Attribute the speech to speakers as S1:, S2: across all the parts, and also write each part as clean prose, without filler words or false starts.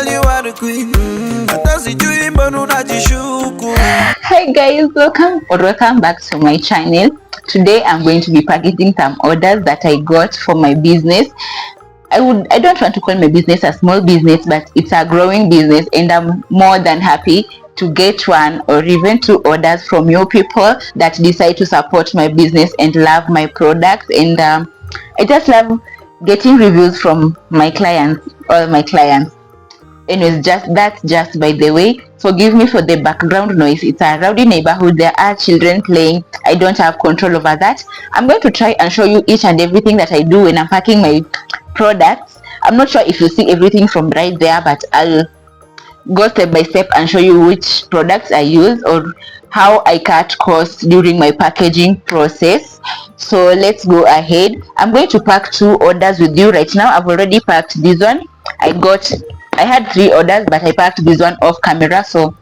S1: girl, you are the queen.
S2: Hi guys, welcome back to my channel. Today I'm going to be packaging some orders that I got for my business. I don't want to call my business a small business, but it's a growing business, and I'm more than happy to get one or even two orders from you people that decide to support my business and love my products. And I just love getting reviews from my clients, all my clients. Anyways, that's just by the way. Forgive me for the background noise. It's a rowdy neighborhood. There are children playing. I don't have control over that. I'm going to try and show you each and everything that I do when I'm packing my products. I'm not sure if you see everything from right there, but I'll go step by step and show you which products I use or how I cut costs during my packaging process. So let's go ahead. I'm going to pack two orders with you right now. I've already packed this one. I had three orders, but I packed this one off camera, so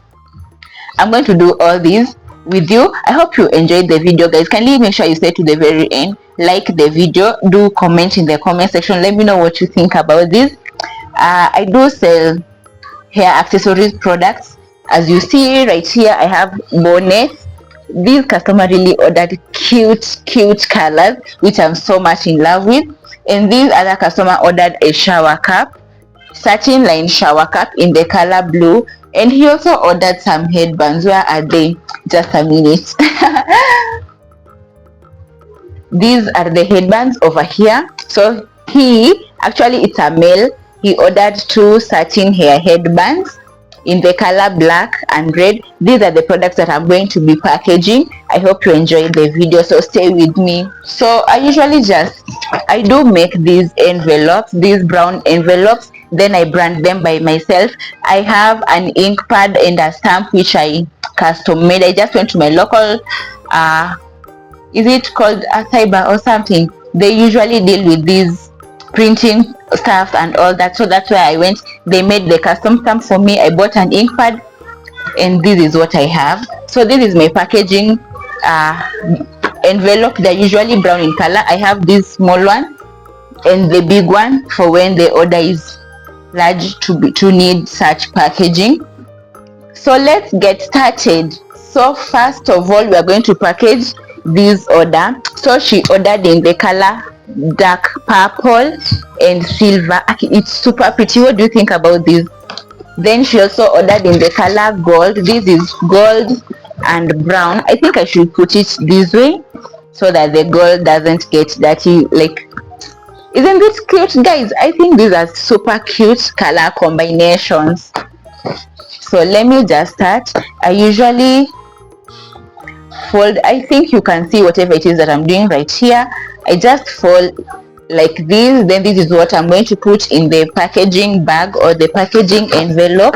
S2: I'm going to do all these with you. I hope you enjoyed the video, guys. Kindly make sure you stay to the very end, like the video, do comment in the comment section, let me know what you think about this. I do sell hair accessories products. As you see right here, I have bonnets. These customer really ordered cute colors, which I'm so much in love with. And this other customer ordered a shower cap, satin line shower cap in the color blue, and he also ordered some headbands. Where are they? Just a minute. These are the headbands over here. So it's a male. He ordered two satin hair headbands in the color black and red. These are the products that I'm going to be packaging. I hope you enjoyed the video, so stay with me. So I do make these envelopes, these brown envelopes, then I brand them by myself. I have an ink pad and a stamp which I custom made. I just went to my local is it called a cyber or something? They usually deal with these printing stuff and all that, so that's where I went. They made the custom stamp for me. I bought an ink pad, and this is what I have. So this is my packaging envelope. They're usually brown in color. I have this small one and the big one for when the order is large to need such packaging. So let's get started. So first of all, we are going to package this order. So she ordered in the color dark purple and silver. It's super pretty. What do you think about this? Then she also ordered in the color gold. This is gold and brown. I think I should put it this way so that the gold doesn't get dirty. Like, isn't this cute, guys? I think these are super cute color combinations. So let me just start. I usually fold. I think you can see whatever it is that I'm doing right here. I just fold like this. Then this is what I'm going to put in the packaging bag or the packaging envelope.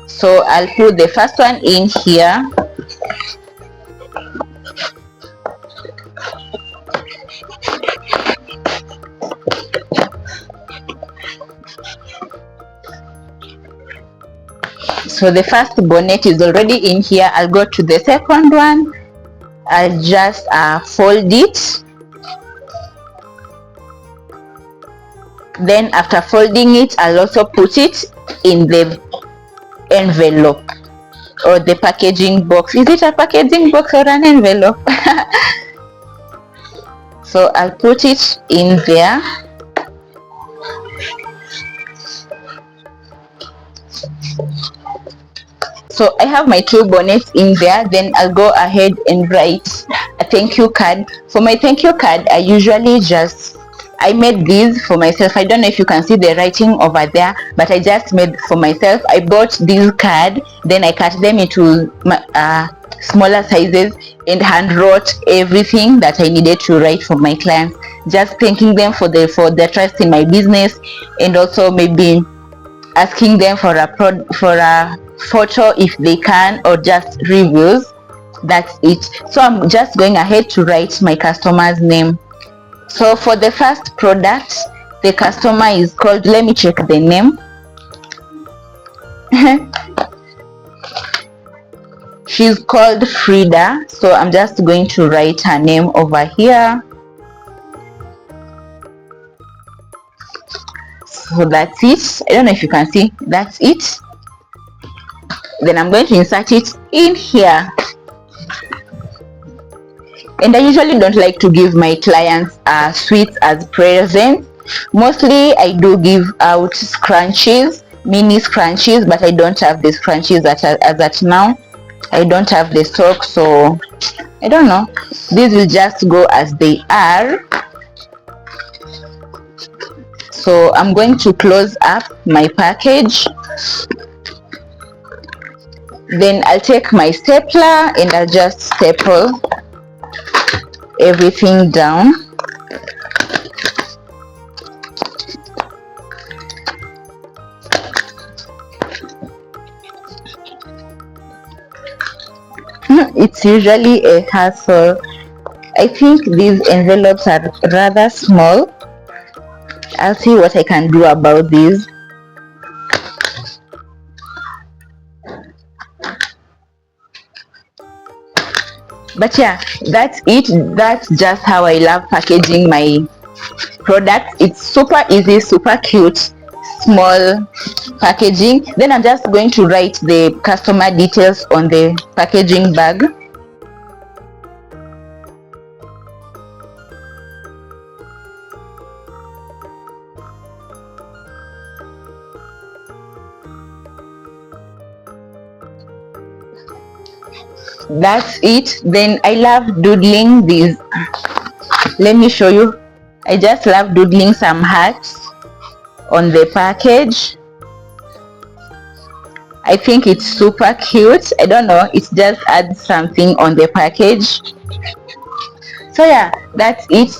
S2: So I'll put the first one in here. So the first bonnet is already in here. I'll go to the second one. I'll just fold it. Then after folding it, I'll also put it in the envelope or the packaging box. Is it a packaging box or an envelope? So I'll put it in there. So I have my two bonnets in there. Then I'll go ahead and write a thank you card. For my thank you card, I made these for myself. I don't know if you can see the writing over there, but I just made for myself. I bought this card, then I cut them into smaller sizes and hand wrote everything that I needed to write for my clients, just thanking them for their trust in my business, and also maybe asking them for a photo if they can, or just reviews. That's it. So I'm just going ahead to write my customer's name. So for the first product, the customer is called, let me check the name. She's called Frida, so I'm just going to write her name over here. So that's it. I don't know if you can see, that's it. Then I'm going to insert it in here. And I usually don't like to give my clients sweets as presents. Mostly I do give out scrunchies, mini scrunchies, but I don't have the scrunchies as at now. I don't have the stock, so I don't know. These will just go as they are. So I'm going to close up my package. Then I'll take my stapler and I'll just staple everything down. It's usually a hassle. I think these envelopes are rather small. I'll see what I can do about these. But yeah, that's it. That's just how I love packaging my products. It's super easy, super cute, small packaging. Then I'm just going to write the customer details on the packaging bag. That's it. Then I love doodling these. Let me show you. I just love doodling some hearts on the package. I think it's super cute. I don't know, it just adds something on the package. So yeah, that's it.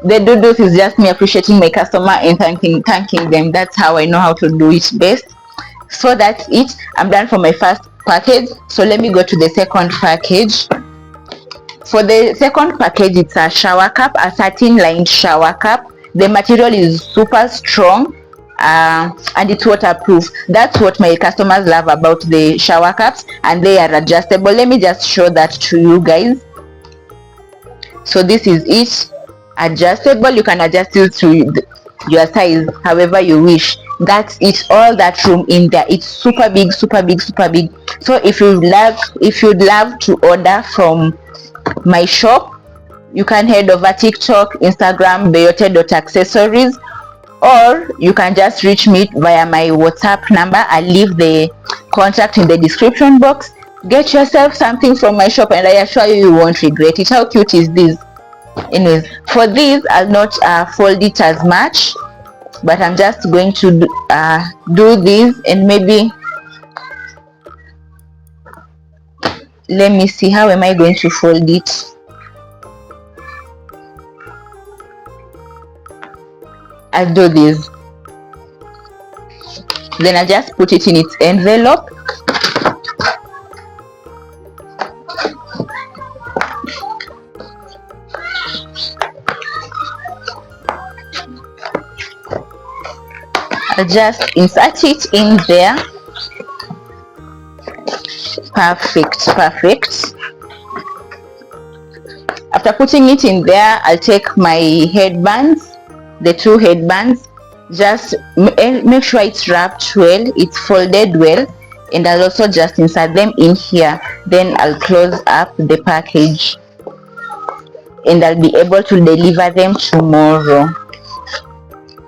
S2: The doodles is just me appreciating my customer and thanking them. That's how I know how to do it best. So that's it. I'm done for my first package. So let me go to the second package. For the second package, it's a shower cap, a satin lined shower cap. The material is super strong and it's waterproof. That's what my customers love about the shower caps, and they are adjustable. Let me just show that to you guys. So this is it, adjustable. You can adjust it to your size however you wish. That's it, all that room in there. It's super big, super big, super big. So if you'd love to order from my shop, you can head over TikTok, Instagram, beyote.accessories, or you can just reach me via my WhatsApp number. I'll leave the contact in the description box. Get yourself something from my shop and I assure you, you won't regret it. How cute is this? Anyways, for this I'll not fold it as much, but I'm just going to do this, and maybe let me see, how am I going to fold it? I'll do this, then I'll just put it in its envelope. I'll just insert it in there. Perfect. After putting it in there, I'll take my headbands, the two headbands. Just make sure it's wrapped well, it's folded well, and I'll also just insert them in here. Then I'll close up the package and I'll be able to deliver them tomorrow.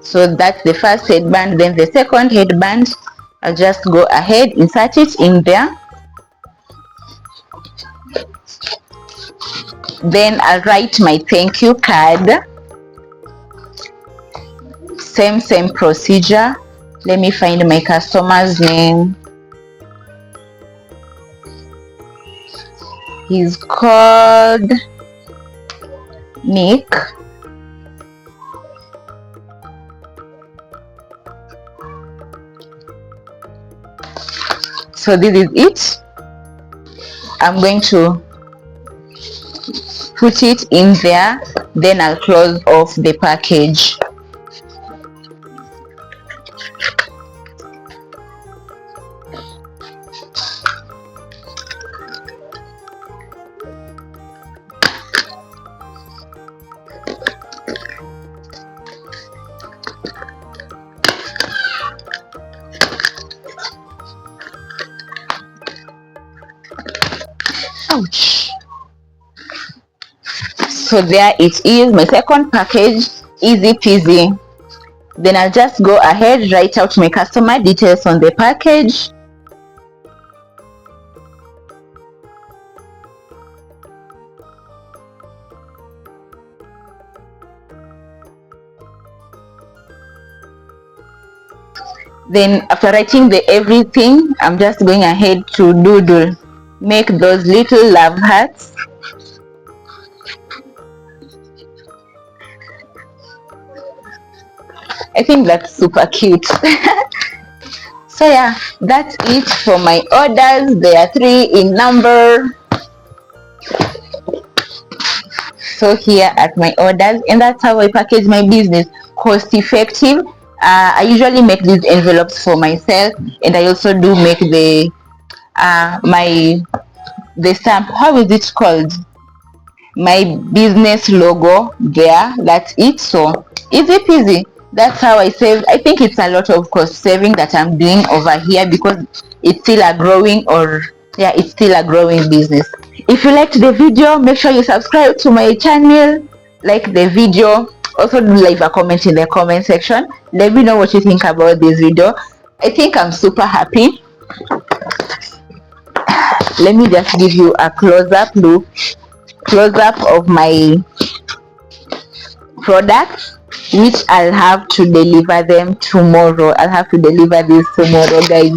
S2: So that's the first headband. Then the second headband, I'll just go ahead, insert it in there. Then I'll write my thank you card. Same procedure. Let me find my customer's name. He's called Nick. So this is it. I'm going to put it in there, then I'll close off the package. Ouch. So there it is, my second package, easy peasy. Then I'll just go ahead, write out my customer details on the package. Then after writing the everything, I'm just going ahead to doodle. Make those little love hearts. I think that's super cute. So yeah, that's it for my orders. There are 3 in number. So here at my orders, and that's how I package my business. Cost effective. I usually make these envelopes for myself, and I also do make the the stamp. How is it called? My business logo there. That's it. So easy peasy. That's how I save. I think it's a lot of cost saving that I'm doing over here because it's still a growing, or yeah, it's still a growing business. If you liked the video, make sure you subscribe to my channel, like the video, also do leave a comment in the comment section. Let me know what you think about this video. I think I'm super happy. Let me just give you a close-up look, close-up of my products, which I'll have to deliver them tomorrow. I'll have to deliver this tomorrow, guys.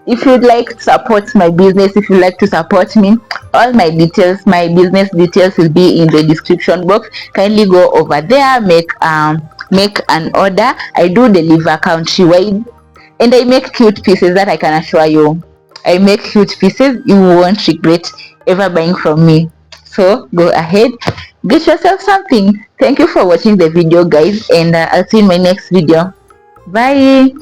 S2: If you'd like to support my business, if you'd like to support me, all my details, my business details will be in the description box. Kindly go over there, make an order. I do deliver countrywide, and I make cute pieces that I can assure you. I make cute pieces you won't regret ever buying from me. So go ahead, get yourself something. Thank you for watching the video, guys, and I'll see you in my next video. Bye.